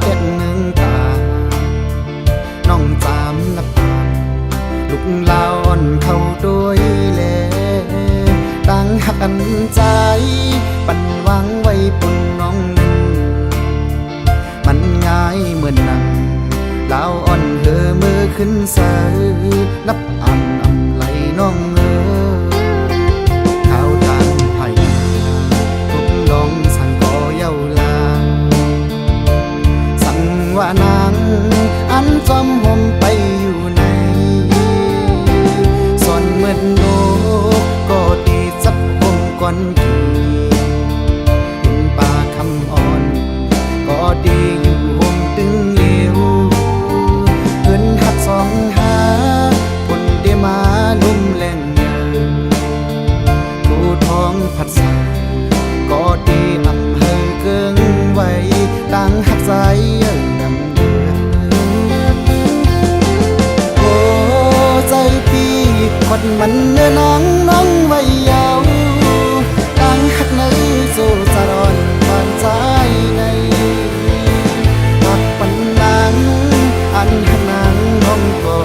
เจ็ดหนึ่งตาน้องจามนับลูกลาอ่อนเข้าด้วยแลตั้งหักอันใจปันวางไว้ปุ่นน้องนึงมันง่ายเหมือนนังลาวอ่อนเธอมือขึ้นเสือนับอ่ำอ่ำไหลน้องข้าวทางไผ่ทุกลองสั่งก่อเย้าลาสั่งว่านางอันจอมห่มไปอยู่ในส่วนเมื่อโนก็ดีจับห่มก่อนกี่ยินป่าคำอ่อนก็ดีอยู่ห่มตึงเหลวเงินหักสองหาผลได้มาลุ่มแรงเยอะผู้ท้องผัดใสก็ดีอำเภอเกิงไว้ตั้งหักใจนำเดือโอ้ใจพี่คดมันเนื้อนังน้องไว้ยาวตั้งหักในสู่จารอนผ่านใจในหักปันนังอันหักนางน้องก็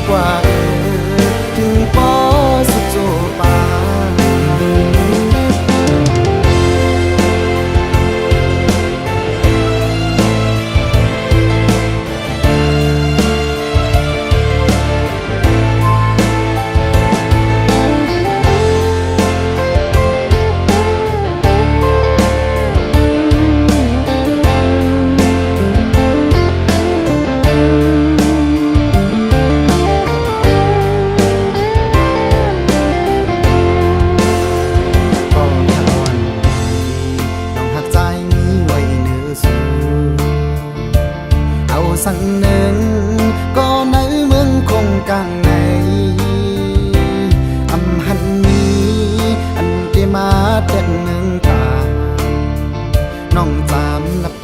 กว่าถึงปอสุดโจปาสั่งหนึ่งก็ในเมืองคงกลางในอำหันนี้อันที่มาเจ็ดหนึ่งตาน้องจามนับ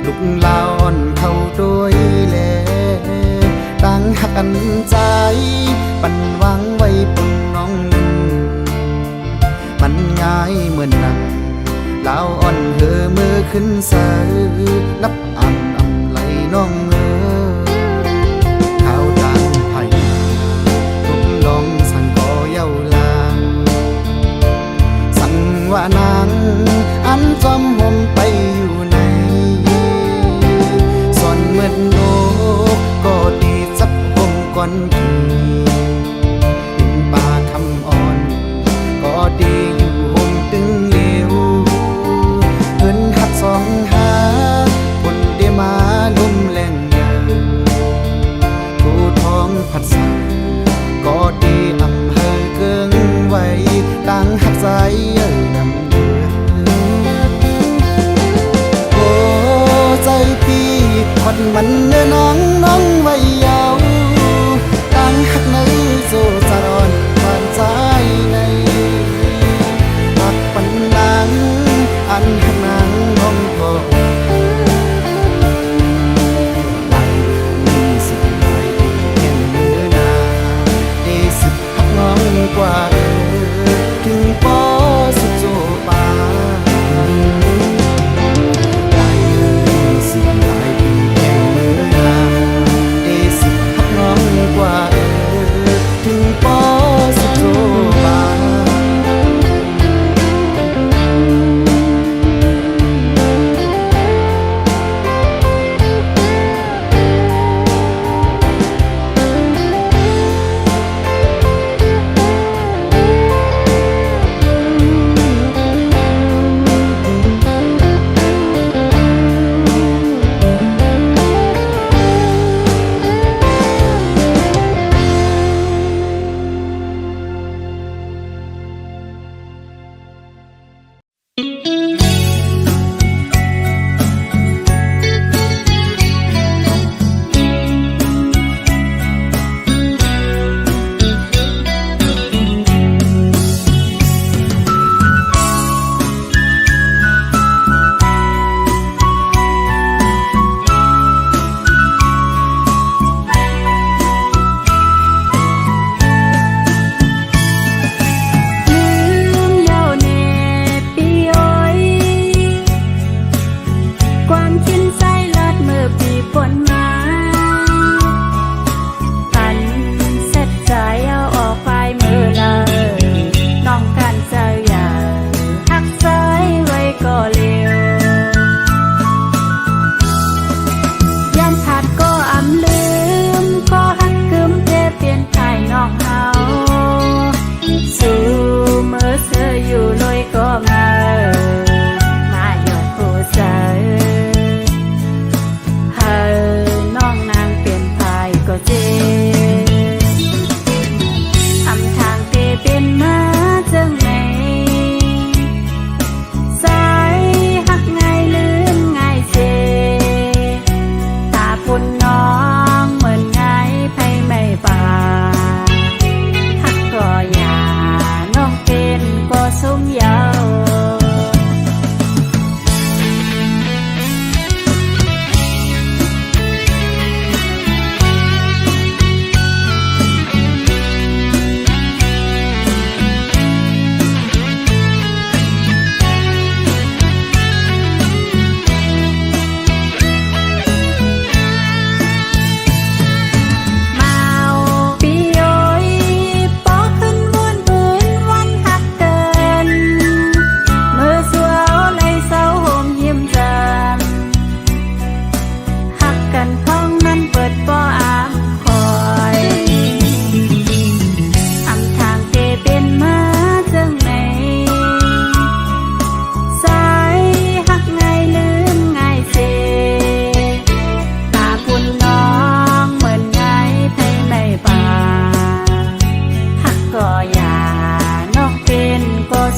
ลูกลาอ่อนเข้าด้วยแลตั้งหักอันใจปันวางไว้ปุ่นน้องนึงมันง่ายเหมือนนังลาวอ่อนเธอมือขึ้นเสือนับอ่ำน้องข้าวจานไผ่ทุกลองสั่งก่อเย้าลาสั่งว่านางอันจอมห่มไปอยู่ในส่วนเมื่อโนก็ดีจับห่มก่อนกี่ยินป่าคำอ่อนก็ดีอยู่ห่มตึงเหลวเงินหักสองหาผลได้มาลุ่มแรงเยอะผู้ท้องผัดใสก็ดีอำเภอเกิงไว้ตั้งหักใจนำเดือโอ้ใจพี่คดมันเนื้อนังน้องไว้ยาวตั้งหักในสู่จารอนผ่านใจในหักปันนังอันหักนางน้องก็กว่าถึงปอสุดโจปาหลายมือสิหลายปีแข่งมือนาได้สิหักน้องกว่าถึงปอสุดโจปา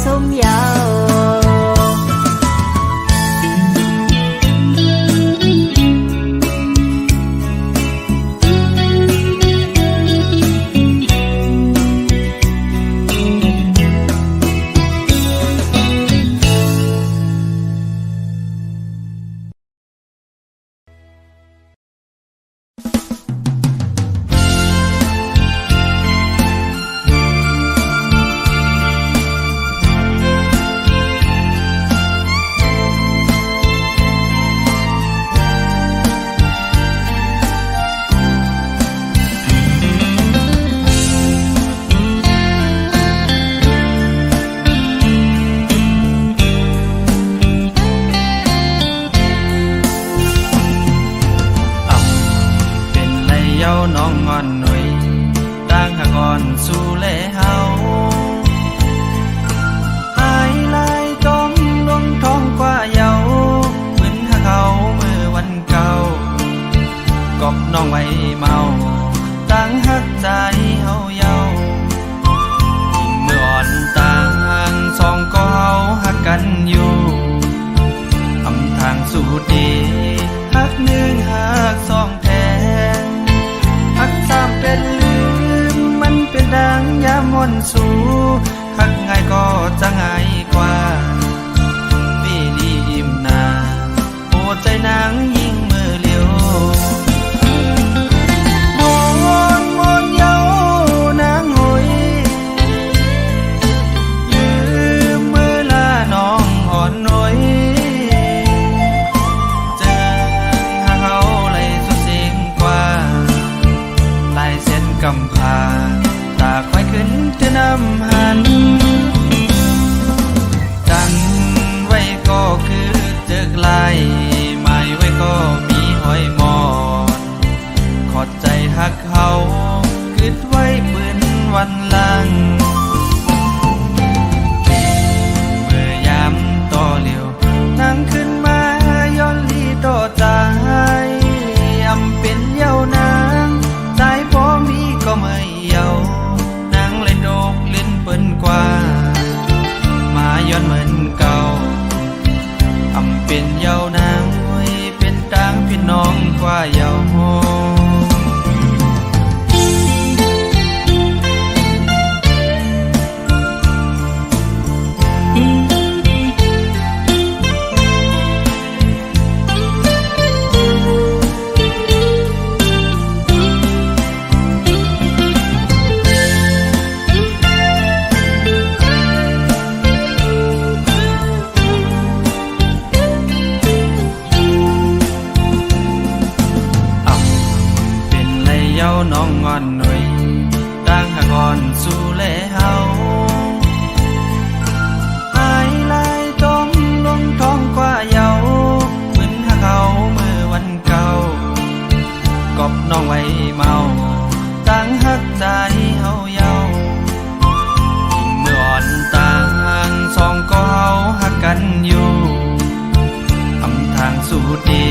สมยาว น้องงอนหน่อยต่างหากอ่อนสู่แลเฮาหายลายจมลงท้องกว่าเยาเหมือนหาเขาเมื่อวันเก่ากอบน้องไว้เมาต่างหักใจเฮาเยาเมื่ออ่อนต่างสองก็เฮาหักกันอยู่ทำทางสู่ดีหักหนึ่งหักสองแท้หักสามเป็นลืมมันเป็นดังยามมนสู่หักง่ายก็จะง่ายกว่าปีนี้ยิ้มหน้าโอ้ใจนางยิ่งมือเลี้ยวมอนเย้านางหอยลืมมือลาน้องอ่อนหน่อยเจอหาเขาเลยสุดสิ่งกว่าลายเส้นกำพาตาควายขึ้นจะนำหันจันไว้ก็คือเจอกลายหมายไว้ก็มีหอยมอนขอดใจหักเขาคิดไว้ปืนวันหลังเมื่อยามต่อเหลียวนั่งขึ้นมาย้อนลีต่อใจอำเป็นเย้านางใจพอมีก็ไม่เย้านางเลยโดกลิ้นเปิ้นกว่ามาย้อนเหมือนเก่าอำเป็นเย้านางไว้เป็นต่างพี่น้องกว่าเย้าน้องงอนหน่อยต่างหากอ่อนสู่แลเฮาหายลายจมลงท้องกว่าเยาเหมือนหาเขาเมื่อวันเก่ากอบน้องไว้เมาต่างหักใจเฮาเยาเมื่ออ่อนต่างสองก็เฮาหักกันอยู่ทำทางสู่ดี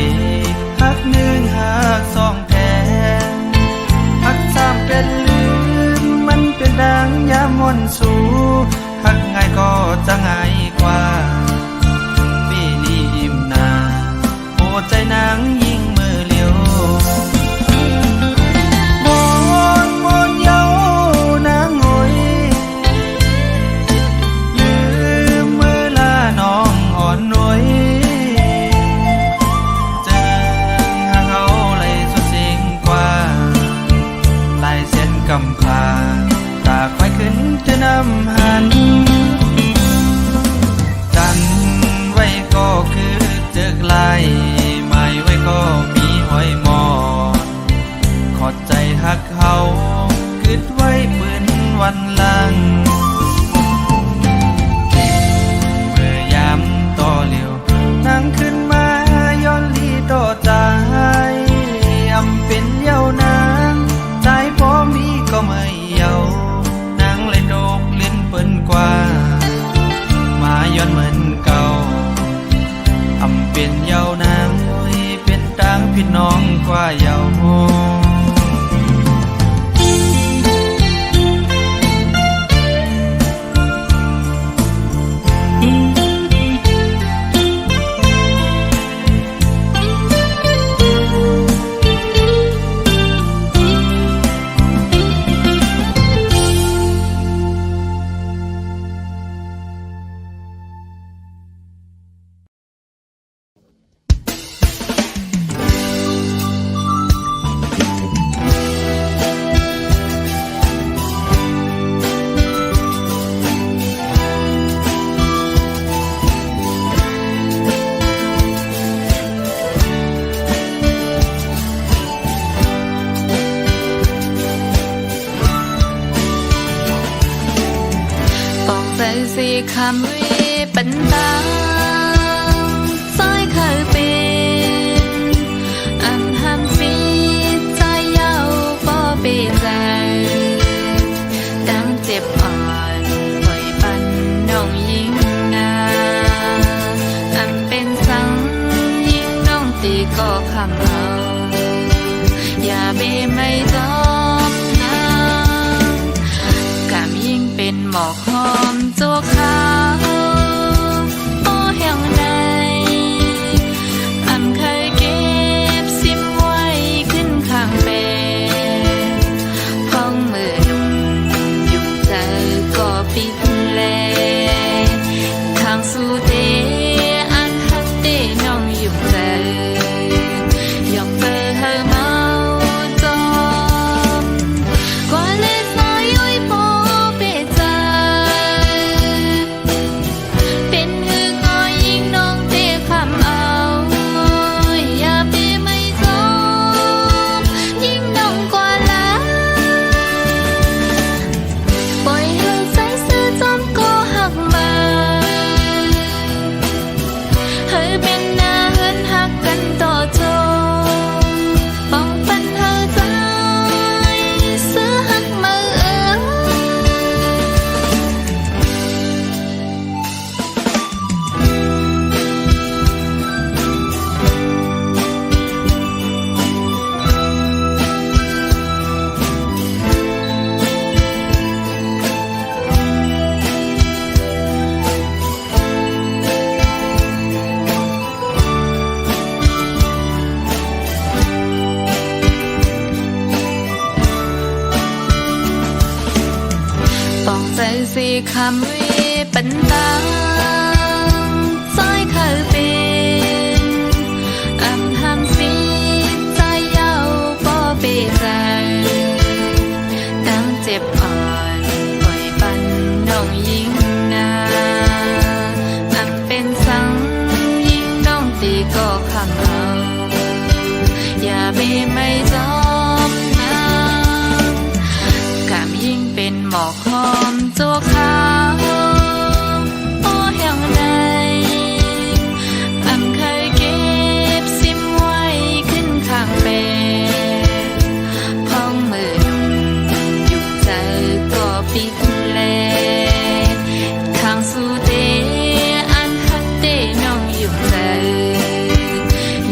หักหนึ่งหักสองแท้หักสามเป็นลืมมันเป็นดังยามมนสู่หักง่ายก็จะง่ายกว่าปีนี้ยิ้มหน้าโอ้ใจนางยิ่งมือเลี้ยวมอนเย้านางหอยลืมมือลาน้องอ่อนหน่วยเจอหาเขาเลยสุดสิ่งกว่าลายเส้นกำพาตาควายขึ้นจะนำหันจันไว้ก็คือเจอกลายหมายไว้ก็มีหอยมอนขอดใจหักเขาคิดไว้ปืนวันหลังเมื่อยามต่อเหลียวนั่งขึ้นมาย้อนลีต่อใจอำเป็นเย้านางใจพอมีก็ไม่เย้านางเลยโดกลิ้นเปิ้นกว่ามาย้อนเหมือนเก่าอำเป็นเย้านางไว้เป็นต่างพี่น้องกว่าเย้า สีคำวิปันตาซอยเคยเป็นอันห้ามฟีใจเย้าบ่เปใจดังเจ็บอ่อนปล่อยปันน้องยิ่งนาอันเป็นสังยิ่งน้องตีก็คำเอาอย่าเบไม่จมน้ำกำยิ่งเป็นหมอกหอมจัวขาวโอ้แห่งใดอันเคยเก็บซิมไว้ขึ้นข้างเป็นพ้องมือหนุ่มยุ่งใจก็ปิดแลทางสู่เดอันฮักเดน้องยุ่งใจยกเบอร์เฮอเมาจอมกว่าเลสน้อยย้อยพอเปใจเป็นหืองอยิ่งน้องเตะคำเอาอย่าไปไม่จมยิ่งน้องกว่าละปล่อยให้ใจซื่อจอมก็หักมาเฮ้ยเป็นหน้าเฮินหักกันต่อจนป้องปันเธอใจซื้อหักมาต้องใจสีคำวิปันตาซอยเคยเป็นอันห้ามฟีใจเย้าบ่เปใจดังเจ็บอ่อนปล่อยปันน้องยิ่งนาอันเป็นสังยิ่งน้องตีก็คำเอาอย่าเบไม่จมน้ำกำยิ่งเป็นหมอกหอมจัวขาวโอ้แห่งใดอันเคยเก็บซิมไว้ขึ้นข้างเป็นพ้องมือหนุ่มยุ่งใจก็ปิดแลทางสู่เดอันฮักเดน้องยุ่งใจ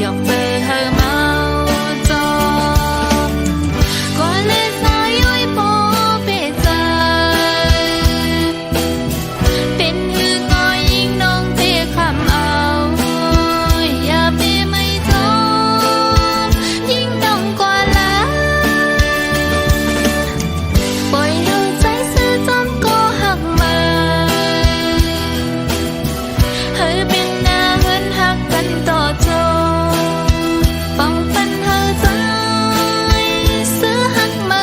ยกเบอร์เฮอเมาจอมก็เลสน้อยย้อยพอเปใจเป็นหืองอยิ่งน้องเตะคำเอาอย่าไปไม่จมยิ่งน้องกว่าละปล่อยให้ใจซื่อจอมก็หักมาเฮ้ยเป็นหน้าเฮินหักกันต่อจนป้องปันเธอใจซื้อหักมา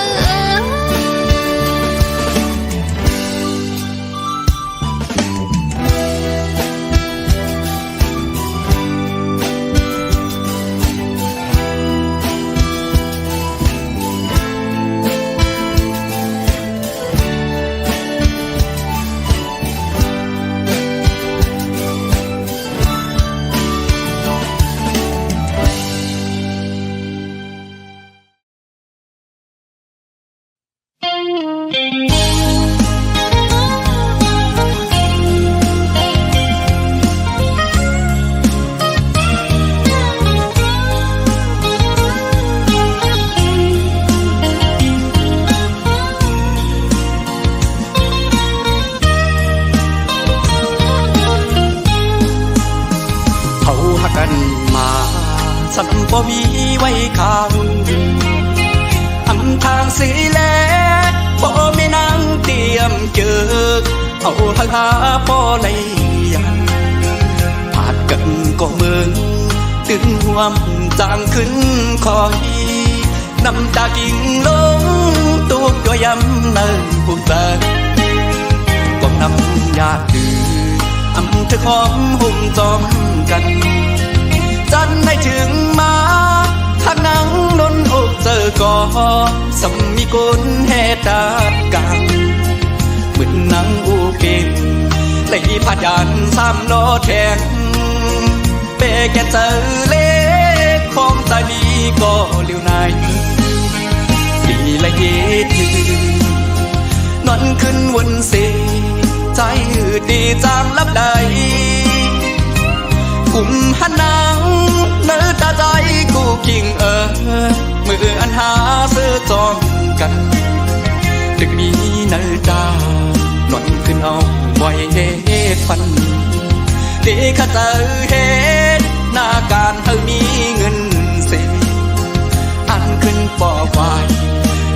เขาหักกันมาสันบ่มีไว้ข้างอำทางสีแลบ่มีนางเตรียมเจอเอาหักหาพ่อเลยยังผาดกันก็เมืองตึงห่วมจางขึ้นคอยน้ำตากิ่งลงตุกตัวยำเนินผู้ตาก้มน้ำยาดื้ออำเธอหอมหุ่มจอมกันจันให้ถึงมาทางนังนนอกเจอก่อสำมีกุนแห่ตากันเหมือนนางอูเก่ง เลยผ่านยานสามล้อแทงเปแกเจอเล็กของตาดีก็เลี้ยวนายดีละเยถือนอนขึ้นวนเสใจดีจางลับใดกุมหันนางเนื้อตาใจกูกิ่งมืออันหาเสื้อจอมกันดึกนี้เนื้อตานอนขึ้นเอาไว้เฮ็ดฟันดีข้าเจอเฮ็ดหน้าการเธอมีเงินเสียอันขึ้นปอไว้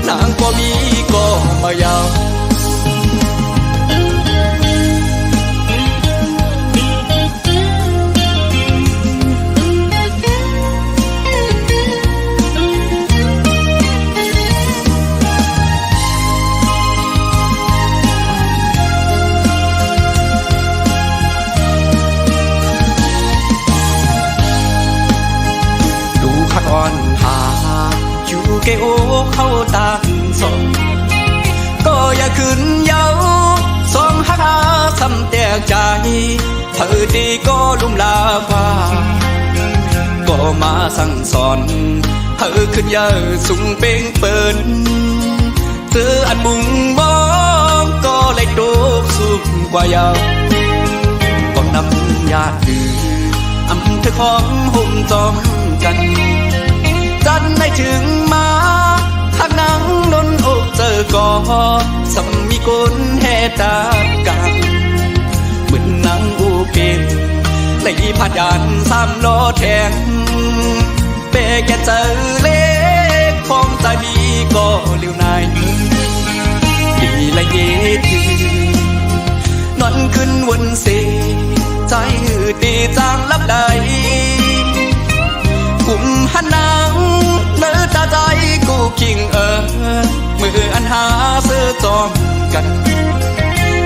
นางก็มีก็มายาวอ่อนหาอยู่แกโอเข้าต่างสองก็อย่าขึ้นเย้าสองหักหาซ้ำแตกใจเธอดีก็ลุ่มลาฟ้าก็มาสั่งสอนเธอขึ้นเยอะสูงเป่งเปินเธออันมุ่งมองก็เลยโดกสูงกว่าเยาก็นำญาติถืออำเธอของหุ่มจอมกันจันได้ถึงมาหักนังนนอกเจอก่อสำมีคนแห่ตากันเหมือนนางอูเป็นเลยผ่านยานสามล้อแทงเปแกเจอเล็กของตาดีก็เลี้ยวนายดีละเยถือนอนขึ้นวนเสใจดีจางลับใดกุมหันนางเนื้อตาใจกูกิ่งมืออันหาเสื้อจอมกัน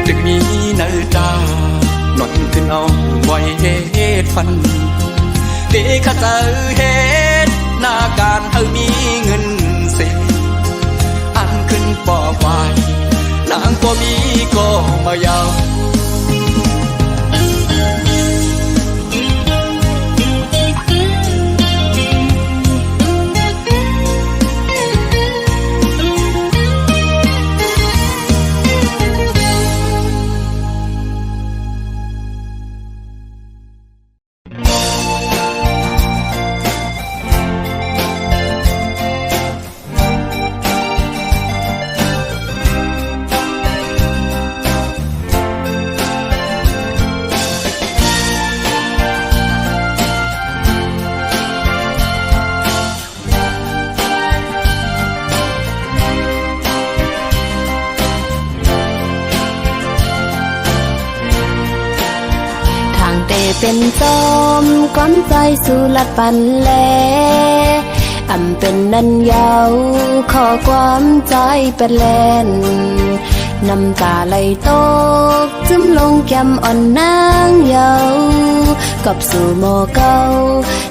ดึกนี้เนื้อตานอนขึ้นเอาไว้เฮ็ดฟันดีข้าเจอเฮ็ดหน้าการเธอมีเงินเสียอันขึ้นปอไว้นางก็มีก็มายาวเป็นจอมก้อนใจสู่ลัดปันแลอำเป็นนันยาวขอความใจเป็นแลนน้ำตาไหลตกจึมลงแก้มอ่อนนางเยากับสู่โมเก่า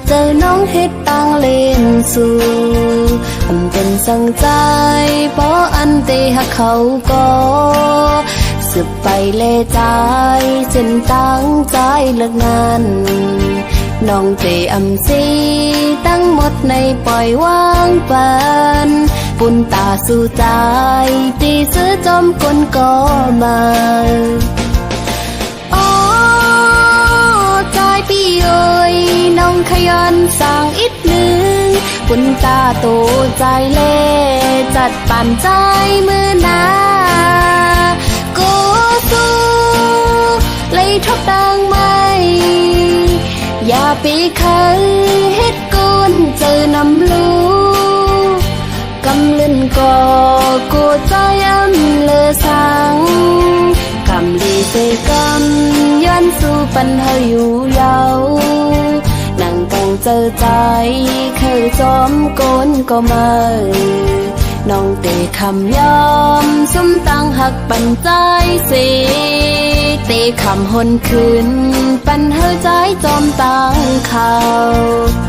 เจอน้องเฮ็ดต่างเล่นสู่อำเป็นสังใจเพราะอันเตหักเขาก็สืบไปเล่ใจเส้นตั้งใจเลิกงานน้องเตอำซีตั้งหมดในปล่อยวางปันปุ่นตาสู่ใจตีซื้อจอมคนก็มาอ๋อใจพี่เอ๋ยน้องขยันสั่งอีกหนึ่งปุ่นตาโตใจเล่จัดปั่นใจมือนาเลยทบดังไม่อย่าไปคันเฮ็ดกุนเจอนำลูกำเล่นก่อกูใจอำเลอสังกำลีเสกำย้อนสู่ปัญหาอยู่ยาวนั่งกังเจอใจเคยจอมโกนก็มาน้องเตะคำยอมสมตั้งหักปันใจเสเตะคำหนคืนปันเฮาใจจอมตั้งเขา เ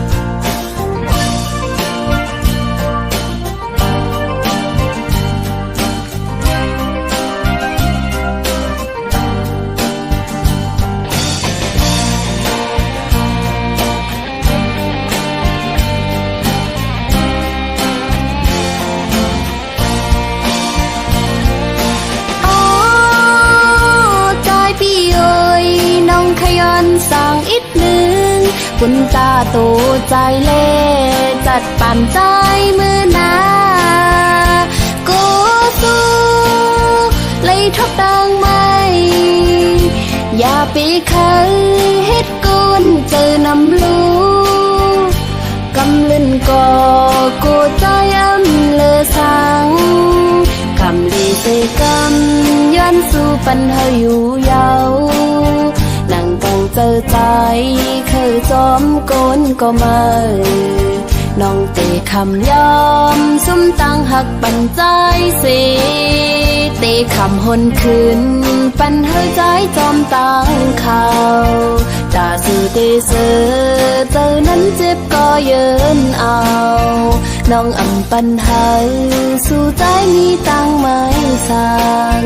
คุณตาตูใจเล่จัดปั่นใจมือนากูสู้เลยทบดังไม่อย่าปีเคยเฮ็ดกุนเจอนำลูกำลึนก่อกูใจอำเลอสังคำลีเสกำย้อนสู่ปัญหาอยู่ยาวนั่งตั้งเจอใจเคยจอมโกนก็มาน้องเตะคำยอมซุ่มตั้งหักปันใจสิเตะคำหนคืนปันเฮอใจจอมตั้งข่าวตาสื่อเตเสอเจอนั้นเจ็บก็เยินเอาน้องอำปันหาสู่ใจมีตั้งไม่สั่ง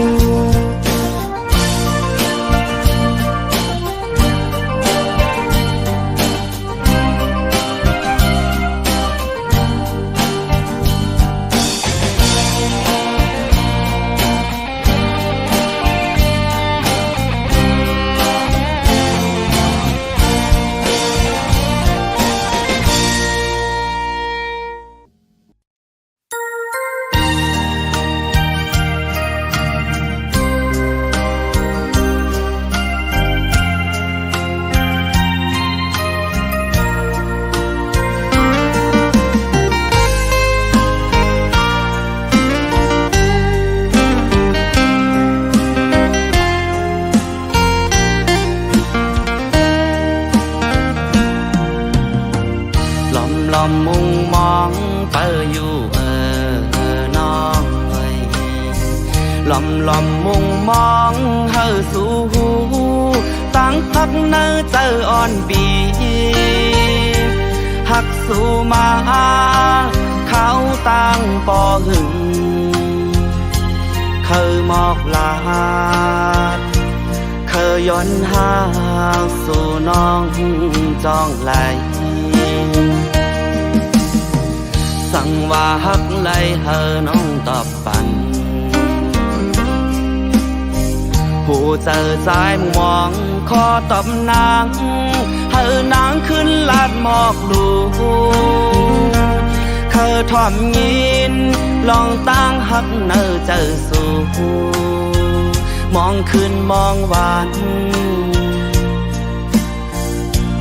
มุงมองเปิอยู่น้องเอ้ยลอมมุงมองเฮอสู่ตั้งพักเนอเจออ่อนบีหักสู่มาเขาตั้งปอหึงเคยมอกลาดเคยย้อนหาสู่น้องจองไหลสั่งว่าฮักไหลเฮอน้องตอบปันผู้เจอใจมองขอตอบนางเฮอนางขึ้นลาดหมอกลูเคยทอมยินลองตั้งฮักเนอเจอสู่มองขึ้นมองหวาน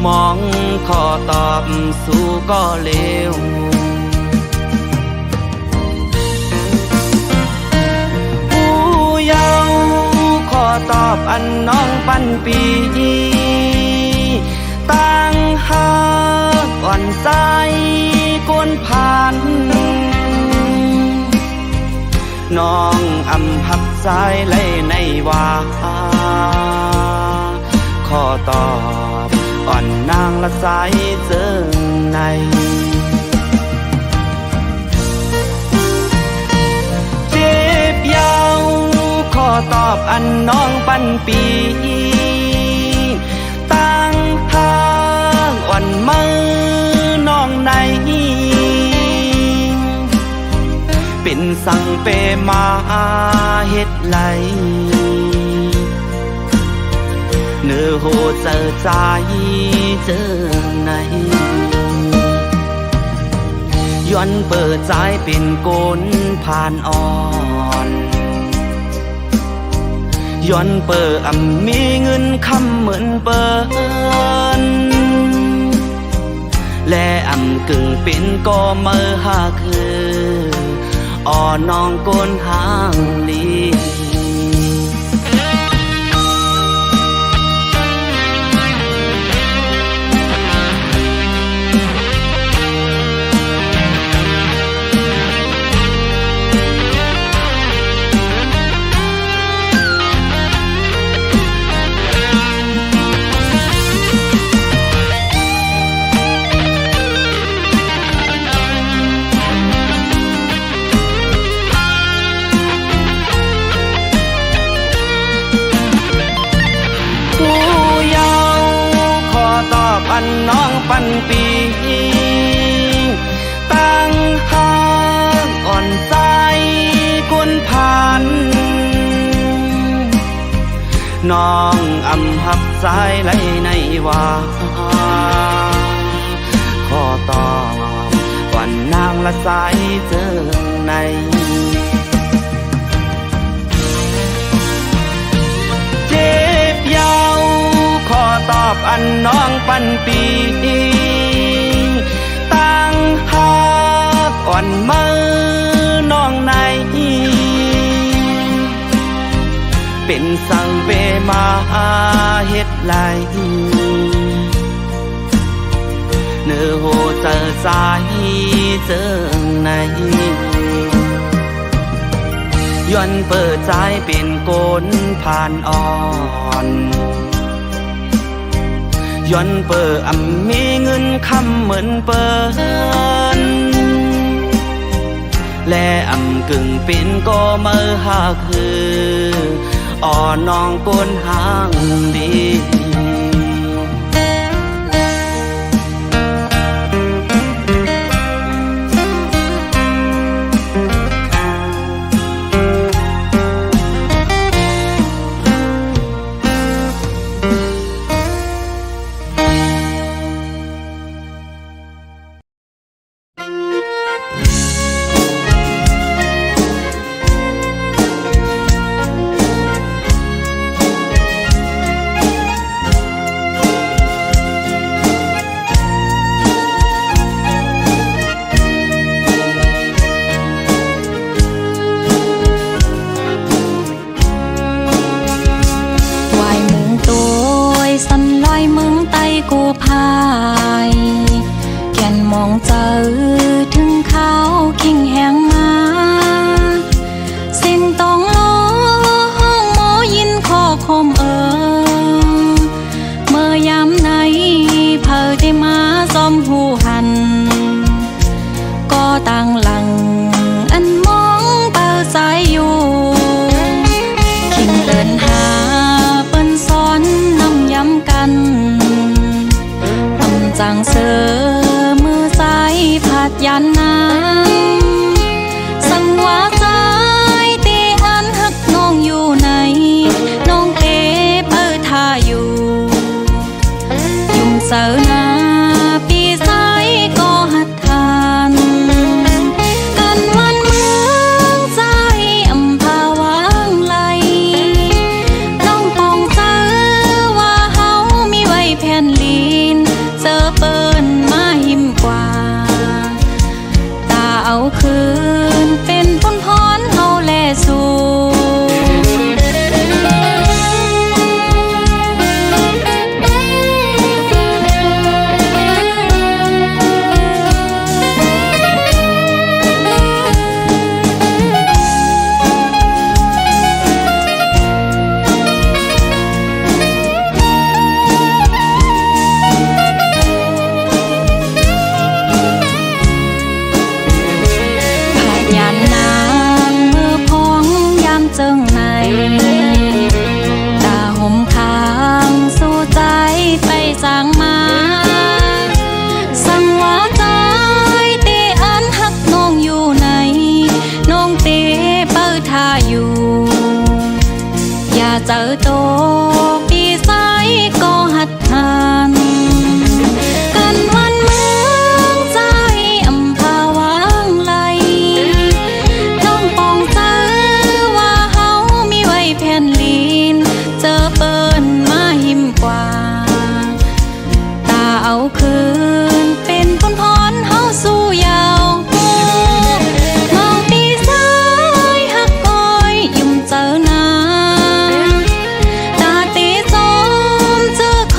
มองขอตอบสู่ก็เลวขอตอบอันน้องปันปีตั้งหักอ่อนใจกวนผ่านน้องอำหักใจเลยในว่าขอตอบอ่อนนางละใจเจอในเจ็บยาวขอตอบอันน้องปันปีตั้งทางอ่อนมือน้องในเป็นสั่งเปมาเฮ็ดไหลเนื้อโหเจอใจเจอในย้อนเปิดใจเป็นโกนผ่านอ่อนย้อนเปิดมีเงินคำเหมือนเปินและกึ่งเป็นก็เมื่อหาคืออ่อน้องโกนหางลี ปันปีตั้งหากอ่อนใจกุนพันน้องอำหับใจไหลในว่า ตอบวันนางละสายเจอในเจ็บยาวขอตอบอันน้องปันปีตั้งหักอ่อนมือน้องในเป็นสังเวมาเฮ็ดไหลเนื้อโหเจอใจเจอในย้อนเปิดใจเป็นโกนผ่านอ่อนย้อนเปิดมีเงินคำเหมือนเปินและกึ่งเป็นก็มือหาคืออ่อนน้องโกนห่างดีกูพายแก่นมองเจอถึงเขาคิงแหงมาเส้นต้องล้อห้องหมอยินขอคมเมื่อยามไหนเพอได้มาซ้อมหูหันก็ต่างหลังอันมองเปิดสายอยู่คิงเดินหาเปิ้นซ้อนนำย้ำกันจังเสือมือซ้ายผัดยันน้ำสังวาสายตีอันหักน้องอยู่ไหนน้องเตเปิดท่าอยู่ยุ่งเสือนาปีซ้ายก็หัดทานกันวันเมืองใจอำภาวางไหลน้องปองเสือว่าเฮามีไว้แผ่นลีนเจอเปิ้นมาหิมกว่าตาเอาคืนเป็นผลพรเฮาแลสู่ตาห่มข้างสู่ใจไปสร้างมาสั่งว่าใจตีอันหักน้องอยู่ไหนน้องเตเปิดท่าอยู่อย่าเจอโตปีซ้ายก็หัดทานกันวันเมืองใจอำภาวางไหลน้องปองเจอว่าเฮามีไว้แผ่นลีนเจอเปิ้นมาหิมกว่าตาเอาคืนเป็นผลพรเฮาสู่ยาวมองปีซ้ายหักก้อยยุ่มเจอนาตาตีซ้อมเจอค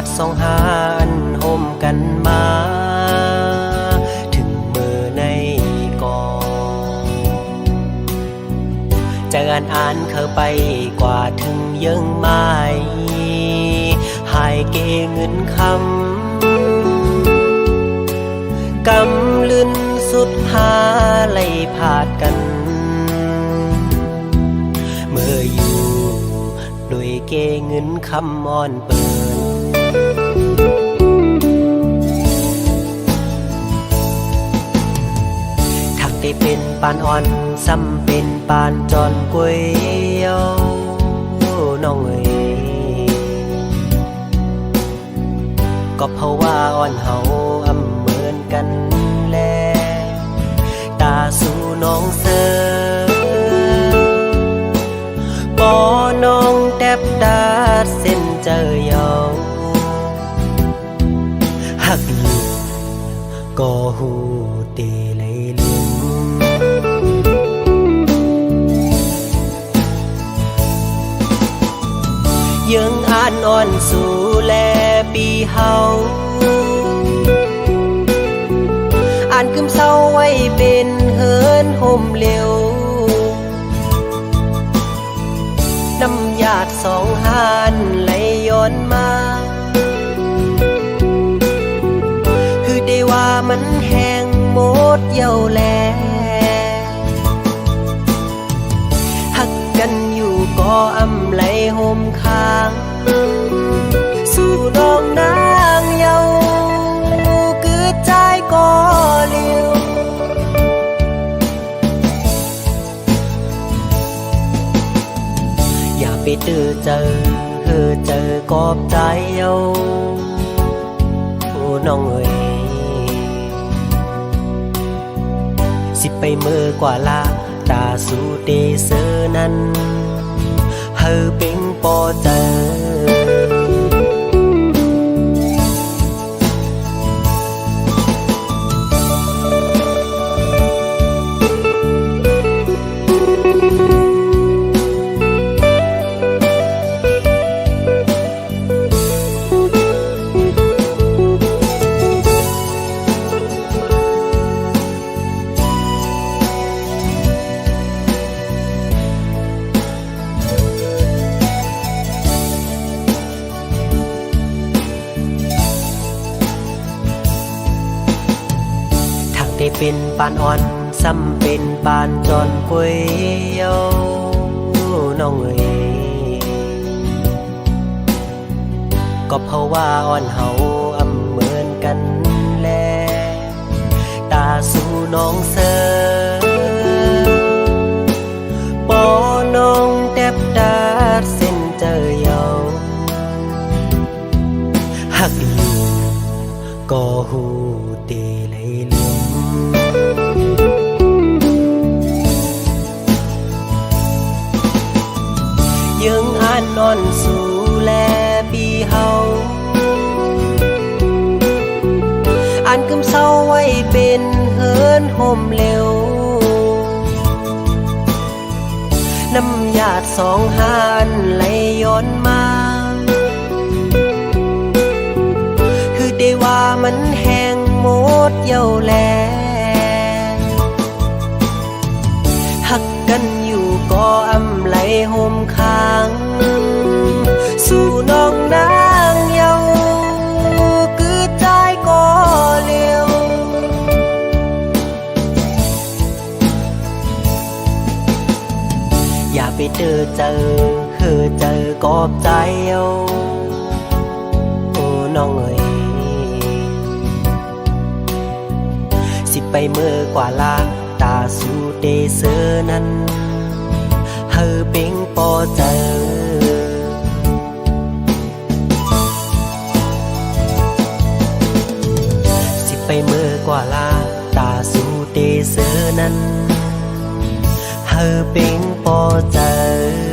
ติสองหาอันโฮมกันมาถึงมือในก่อนจะอ่านเข้าไปกว่าถึงยังไม่หายเกเงินคำกำลืนสุดหาไล่ผาดกันเมื่ออยู่ด้วยเกเงินคำอ่อนเปินทักได้เป็นปานอ่อนซ้ำเป็นปานจอนกวยเย้าน้องเอ๋ยก็เพราะว่าอ่อนเฮาอำเหมือนกันแลตาสู่น้องเสือปอน้องแทบดาดเส้นเจอยาวหักอยู่ก็หูเตเลยลืมยังอ่านอ่อนสู่แลปีเฮาอ่านคืมเศร้าไว้เป็นเฮินห่มเร็วน้ำหยาดสองหานไหลย้อนมาคือได้ว่ามันแห้งหมดเย้าแลหักกันอยู่ก็อำไหลห่มค้างสู่น้องนางเยาคือใจก็เลี้ยวอย่าไปตื้อเจอเจอกอบใจเอาโอ้น้องเอ๋ยสิไปมือกว่าละตาสู่เตเสือนั้นเฮอเป็นปอเจอได้เป็นปานอ่อนซ้ำเป็นปานจอนกวยเย้าน้องเอ๋ยก็เพราะว่าอ่อนเฮาอำเหมือนกันแลตาสู่น้องเสือปอน้องแทบดาดเส้นเจอยาวหักอยู่ก็หูเตเลยลืมยังอ่านนอนสู่แลปีเฮาอ่านคำเศร้าไว้เป็นเฮินห่มเร็วน้ำหยาดสองหานไหลย้อนมาคือได้ว่ามันแห้งหมดเย้าแลหักกันอยู่ก็อำไหลห่มค้างสู่น้องนางเยาคือใจก็เลี้ยวอย่าไปเจอเจอกอบใจเอาโอ้น้องเอ๋ยสิไปเมื่อกว่าลาตาสู่เตเสือนั้นเฮอเป็งปอเจอสิไปเมื่อกว่าลาตาสู่เตเสือนั้นเฮอเป็งปอเจอ